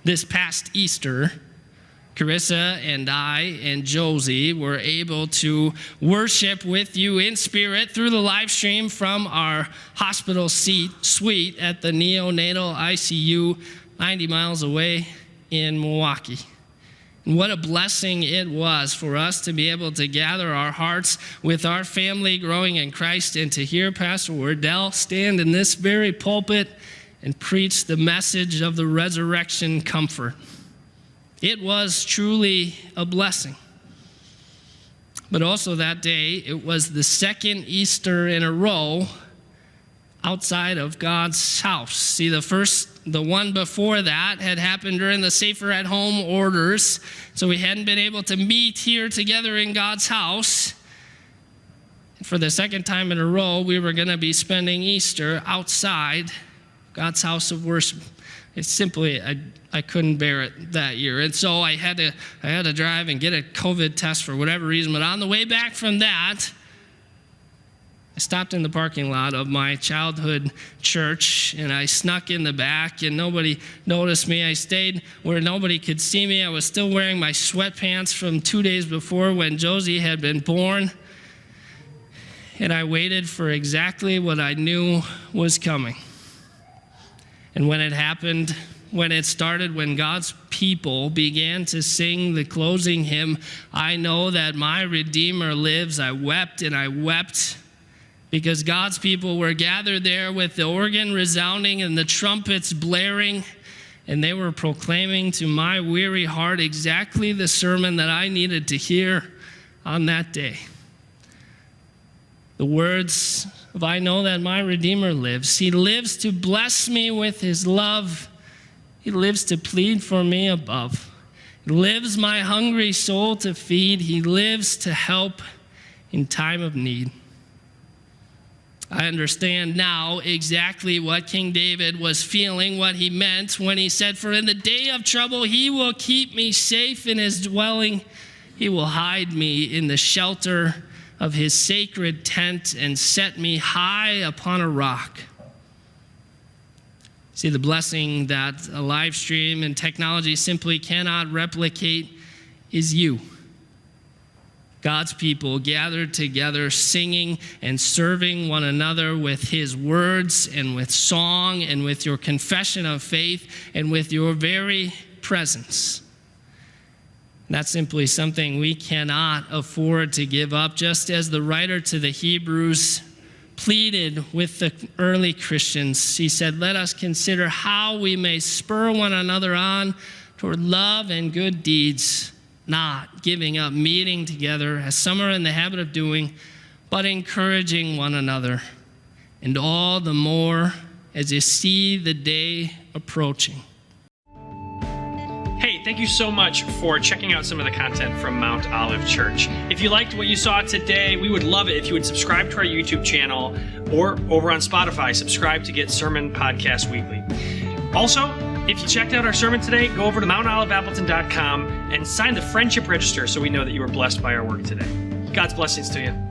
This past Easter, Carissa and I and Josie were able to worship with you in spirit through the live stream from our hospital suite at the neonatal ICU 90 miles away in Milwaukee. And what a blessing it was for us to be able to gather our hearts with our family growing in Christ and to hear Pastor Wardell stand in this very pulpit and preach the message of the resurrection comfort. It was truly a blessing. But also that day, it was the second Easter in a row outside of God's house. See, the one before that had happened during the Safer at Home orders, so we hadn't been able to meet here together in God's house. For the second time in a row, we were going to be spending Easter outside God's house of worship. It's simply, I couldn't bear it that year. And so I had to drive and get a COVID test for whatever reason. But on the way back from that, I stopped in the parking lot of my childhood church, and I snuck in the back, and nobody noticed me. I stayed where nobody could see me. I was still wearing my sweatpants from 2 days before when Josie had been born. And I waited for exactly what I knew was coming. And when it happened, when it started, when God's people began to sing the closing hymn, I know that my Redeemer lives, I wept and I wept because God's people were gathered there with the organ resounding and the trumpets blaring, and they were proclaiming to my weary heart exactly the sermon that I needed to hear on that day. The words of I know that my Redeemer lives. He lives to bless me with his love. He lives to plead for me above. He lives my hungry soul to feed. He lives to help in time of need. I understand now exactly what King David was feeling, what he meant when he said, for in the day of trouble, he will keep me safe in his dwelling. He will hide me in the shelter of his sacred tent and set me high upon a rock. See, the blessing that a live stream and technology simply cannot replicate is you. God's people gathered together, singing and serving one another with his words and with song and with your confession of faith and with your very presence. That's simply something we cannot afford to give up, just as the writer to the Hebrews pleaded with the early Christians. He said, let us consider how we may spur one another on toward love and good deeds, not giving up meeting together as some are in the habit of doing, but encouraging one another, and all the more as you see the day approaching. Hey, thank you so much for checking out some of the content from Mount Olive Church. If you liked what you saw today, we would love it if you would subscribe to our YouTube channel or over on Spotify, subscribe to get Sermon Podcast Weekly. Also, if you checked out our sermon today, go over to mountoliveappleton.com and sign the friendship register so we know that you were blessed by our work today. God's blessings to you.